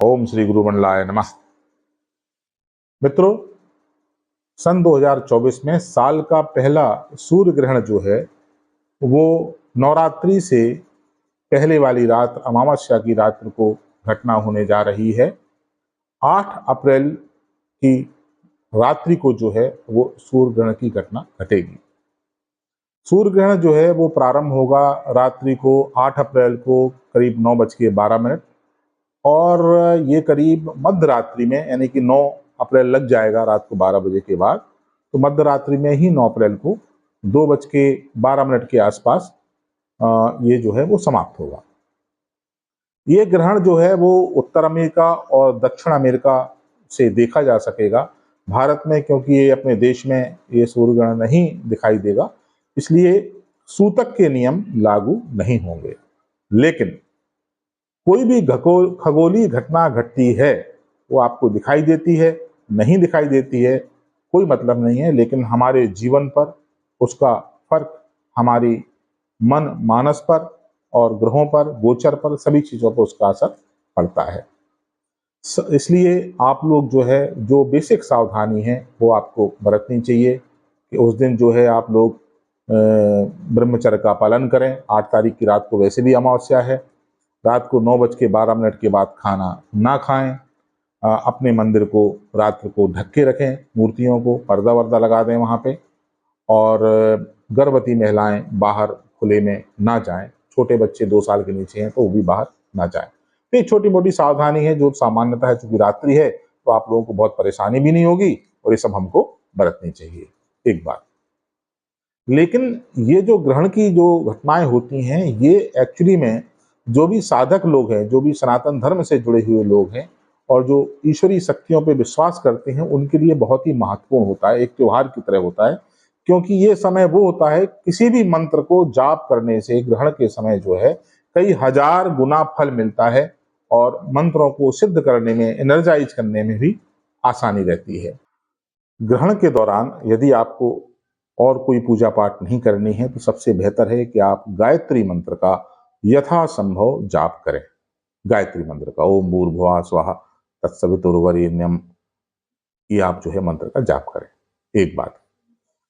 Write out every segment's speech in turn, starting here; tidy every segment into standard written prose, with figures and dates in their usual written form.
ओम श्री गुरु मंडलाय नमः। मित्रों, सन 2024 में साल का पहला सूर्य ग्रहण जो है वो नवरात्रि से पहले वाली रात अमावस्या की रात्रि को घटना होने जा रही है। 8 अप्रैल की रात्रि को जो है वो सूर्य ग्रहण की घटना घटेगी। सूर्य ग्रहण जो है वो प्रारंभ होगा रात्रि को 8 अप्रैल को करीब 9:12 और ये करीब मध्य रात्रि में यानी कि 9 अप्रैल लग जाएगा रात को 12 बजे के बाद, तो मध्य रात्रि में ही 9 अप्रैल को 2:12 के आसपास ये जो है वो समाप्त होगा। ये ग्रहण जो है वो उत्तर अमेरिका और दक्षिण अमेरिका से देखा जा सकेगा। भारत में क्योंकि ये अपने देश में ये सूर्य ग्रहण नहीं दिखाई देगा, इसलिए सूतक के नियम लागू नहीं होंगे। लेकिन कोई भी खगोलीय घटना घटती है वो आपको दिखाई देती है, नहीं दिखाई देती है, कोई मतलब नहीं है, लेकिन हमारे जीवन पर उसका फर्क हमारी मन मानस पर और ग्रहों पर, गोचर पर, सभी चीज़ों पर उसका असर पड़ता है। इसलिए आप लोग जो है जो बेसिक सावधानी है वो आपको बरतनी चाहिए कि उस दिन जो है आप लोग ब्रह्मचर्य का पालन करें। 8 तारीख की रात को वैसे भी अमावस्या है। रात को 9:12 के बाद खाना ना खाएं। अपने मंदिर को रात्र को ढक के रखें, मूर्तियों को पर्दा वर्दा लगा दें वहाँ पे, और गर्भवती महिलाएं बाहर खुले में ना जाएं। छोटे बच्चे 2 साल के नीचे हैं तो वो भी बाहर ना जाएं। तो ये छोटी मोटी सावधानी है जो सामान्यतः है, चूंकि रात्रि है तो आप लोगों को बहुत परेशानी भी नहीं होगी और ये सब हमको बरतनी चाहिए। एक बात, लेकिन ये जो ग्रहण की जो घटनाएं होती हैं ये एक्चुअली में जो भी साधक लोग हैं, जो भी सनातन धर्म से जुड़े हुए लोग हैं और जो ईश्वरीय शक्तियों पे विश्वास करते हैं, उनके लिए बहुत ही महत्वपूर्ण होता है, एक त्योहार की तरह होता है। क्योंकि ये समय वो होता है किसी भी मंत्र को जाप करने से ग्रहण के समय जो है कई हजार गुना फल मिलता है और मंत्रों को सिद्ध करने में, एनर्जाइज करने में भी आसानी रहती है। ग्रहण के दौरान यदि आपको और कोई पूजा पाठ नहीं करनी है तो सबसे बेहतर है कि आप गायत्री मंत्र का यथासंभव जाप करें। गायत्री मंत्र का ओम भूर्भुवः स्वः तत्सवितुर्वरेण्यम, ये आप जो है मंत्र का जाप करें। एक बात।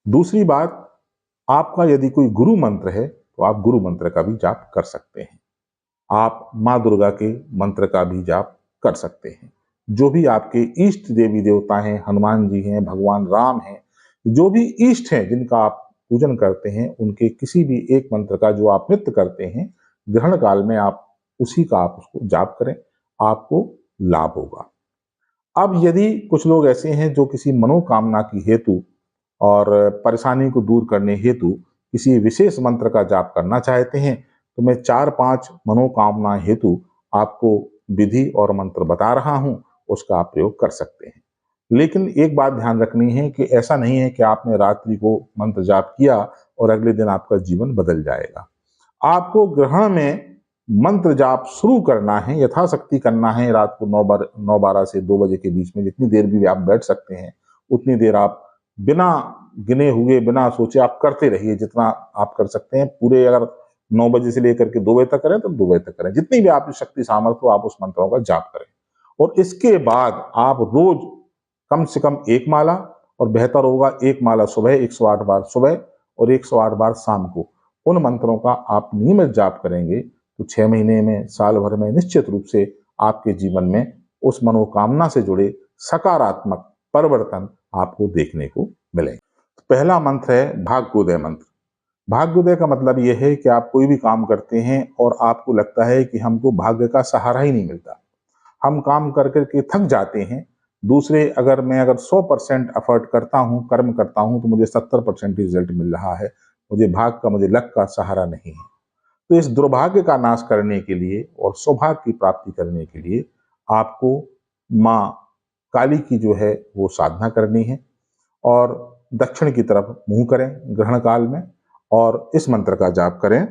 दूसरी बात, आपका यदि कोई गुरु मंत्र है तो आप गुरु मंत्र का भी जाप कर सकते हैं। आप माँ दुर्गा के मंत्र का भी जाप कर सकते हैं। जो भी आपके इष्ट देवी देवता हैं, हनुमान जी हैं, भगवान राम हैं, जो भी इष्ट हैं जिनका आप पूजन करते हैं, उनके किसी भी एक मंत्र का जो आप नित्य करते हैं, ग्रहण काल में आप उसी का आप उसको जाप करें, आपको लाभ होगा। अब यदि कुछ लोग ऐसे हैं जो किसी मनोकामना की हेतु और परेशानी को दूर करने हेतु किसी विशेष मंत्र का जाप करना चाहते हैं, तो मैं 4-5 मनोकामना हेतु आपको विधि और मंत्र बता रहा हूं, उसका आप प्रयोग कर सकते हैं। लेकिन एक बात ध्यान रखनी है कि ऐसा नहीं है कि आपने रात्रि को मंत्र जाप किया और अगले दिन आपका जीवन बदल जाएगा। आपको ग्रहण में मंत्र जाप शुरू करना है, यथाशक्ति करना है। रात को 9:12 से 2 बजे के बीच में जितनी देर भी आप बैठ सकते हैं उतनी देर आप बिना गिने हुए, बिना सोचे आप करते रहिए जितना आप कर सकते हैं। पूरे अगर 9 बजे से लेकर के 2 बजे तक करें तो 2 बजे तक करें, जितनी भी आपकी शक्ति सामर्थ्य हो आप उस मंत्रों का जाप करें। और इसके बाद आप रोज कम से कम 1 माला, और बेहतर होगा 1 माला सुबह, 108 बार सुबह और 108 बार शाम को, उन मंत्रों का आप नियमित जाप करेंगे तो 6 महीने में, साल भर में निश्चित रूप से आपके जीवन में उस मनोकामना से जुड़े सकारात्मक परिवर्तन आपको देखने को मिलेंगे। पहला मंत्र है भाग्योदय मंत्र। भाग्योदय का मतलब यह है कि आप कोई भी काम करते हैं और आपको लगता है कि हमको भाग्य का सहारा ही नहीं मिलता, हम काम कर करके थक जाते हैं। दूसरे मैं अगर 100% एफर्ट करता हूँ, कर्म करता हूँ, तो मुझे 70% रिजल्ट मिल रहा है, मुझे भाग का, मुझे लक का सहारा नहीं है। तो इस दुर्भाग्य का नाश करने के लिए और सौभाग्य की प्राप्ति करने के लिए आपको माँ काली की जो है वो साधना करनी है और दक्षिण की तरफ मुंह करें ग्रहण काल में और इस मंत्र का जाप करें।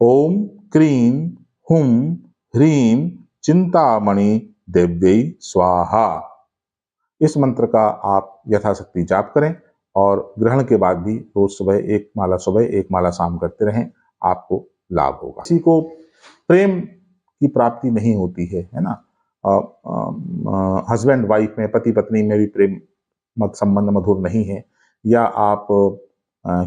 ओम क्रीं हुम ह्रीं चिंतामणि देव्यै स्वाहा। इस मंत्र का आप यथाशक्ति जाप करें और ग्रहण के बाद भी रोज सुबह 1 माला सुबह, 1 माला शाम करते रहें, आपको लाभ होगा। किसी को प्रेम की प्राप्ति नहीं होती है ना, हस्बैंड वाइफ में, पति पत्नी में भी प्रेम मत संबंध मधुर नहीं है, या आप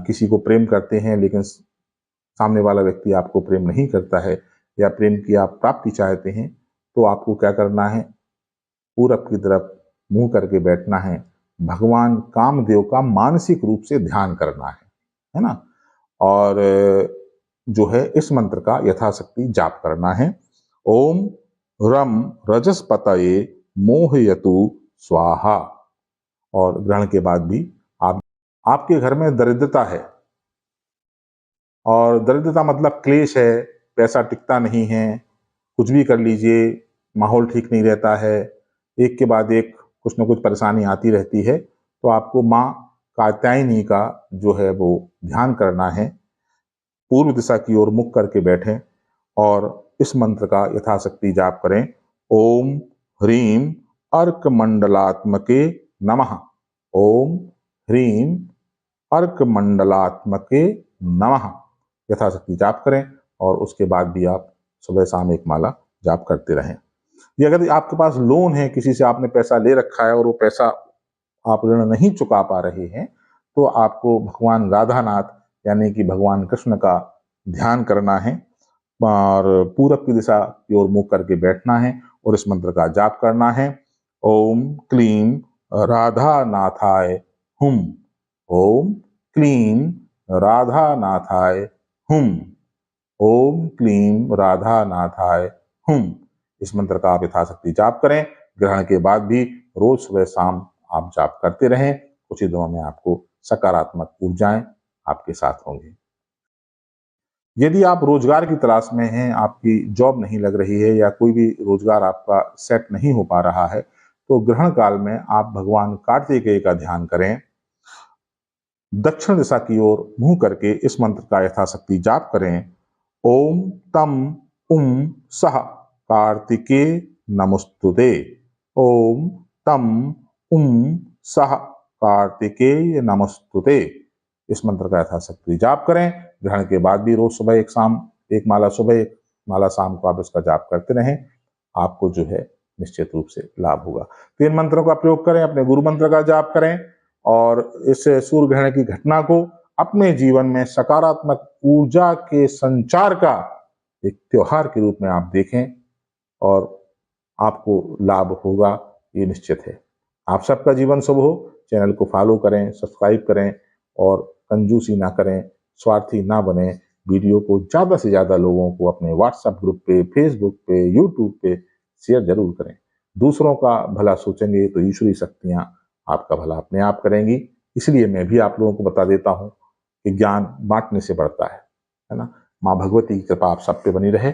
किसी को प्रेम करते हैं लेकिन सामने वाला व्यक्ति आपको प्रेम नहीं करता है, या प्रेम की आप प्राप्ति चाहते हैं, तो आपको क्या करना है, पूरब की तरफ मुंह करके बैठना है, भगवान कामदेव का मानसिक रूप से ध्यान करना है ना। और जो है इस मंत्र का यथाशक्ति जाप करना है। ओम रम रजस्पतये मोहयतु स्वाहा। और ग्रहण के बाद भी आपके घर में दरिद्रता है, और दरिद्रता मतलब क्लेश है, पैसा टिकता नहीं है, कुछ भी कर लीजिए, माहौल ठीक नहीं रहता है, एक के बाद एक कुछ न कुछ परेशानी आती रहती है, तो आपको माँ कात्यायनी का जो है वो ध्यान करना है। पूर्व दिशा की ओर मुख करके बैठें और इस मंत्र का यथाशक्ति जाप करें। ओम ह्रीम अर्क मंडलात्मके नमः। ओम ह्रीम अर्क मंडलात्मके नमः यथाशक्ति जाप करें, और उसके बाद भी आप सुबह शाम एक माला जाप करते रहें। ये अगर आपके पास लोन है, किसी से आपने पैसा ले रखा है और वो पैसा आप ऋण नहीं चुका पा रहे हैं, तो आपको भगवान राधानाथ यानी कि भगवान कृष्ण का ध्यान करना है और पूरब की दिशा की ओर मुख करके बैठना है और इस मंत्र का जाप करना है। ओम क्लीम राधानाथाय हुम। ओम क्लीम राधानाथाय हुम। ओम क्लीम राधानाथाय हुम। इस मंत्र का आप यथाशक्ति जाप करें। ग्रहण के बाद भी रोज सुबह शाम आप जाप करते रहें। कुछ ही दिनों में आपको सकारात्मक ऊर्जाएं आपके साथ होंगी। यदि आप रोजगार की तलाश में हैं, आपकी जॉब नहीं लग रही है या कोई भी रोजगार आपका सेट नहीं हो पा रहा है, तो ग्रहण काल में आप भगवान कार्तिकेय का ध्यान करें। दक्षिण दिशा की ओर मुंह करके इस मंत्र का यथाशक्ति जाप करें। ओम तम उम सह कार्तिके नमस्तुते। ओम तम उम सह कार्तिकेय नमस्तुते। इस मंत्र का यथाशक्ति जाप करें। ग्रहण के बाद भी रोज सुबह एक माला सुबह, एक माला शाम को आप इसका जाप करते रहें। आपको जो है निश्चित रूप से लाभ होगा। तो इन मंत्रों का प्रयोग करें, अपने गुरु मंत्र का जाप करें और इस सूर्य ग्रहण की घटना को अपने जीवन में सकारात्मक ऊर्जा के संचार का एक त्योहार के रूप में आप देखें और आपको लाभ होगा, ये निश्चित है। आप सबका जीवन शुभ हो। चैनल को फॉलो करें, सब्सक्राइब करें और कंजूसी ना करें, स्वार्थी ना बने। वीडियो को ज़्यादा से ज़्यादा लोगों को अपने व्हाट्सएप ग्रुप पे, फेसबुक पे, यूट्यूब पे शेयर जरूर करें। दूसरों का भला सोचेंगे तो ईश्वरी शक्तियाँ आपका भला अपने आप करेंगी। इसलिए मैं भी आप लोगों को बता देता हूँ कि ज्ञान बांटने से बढ़ता है ना। माँ भगवती की कृपा आप सब पे बनी रहे।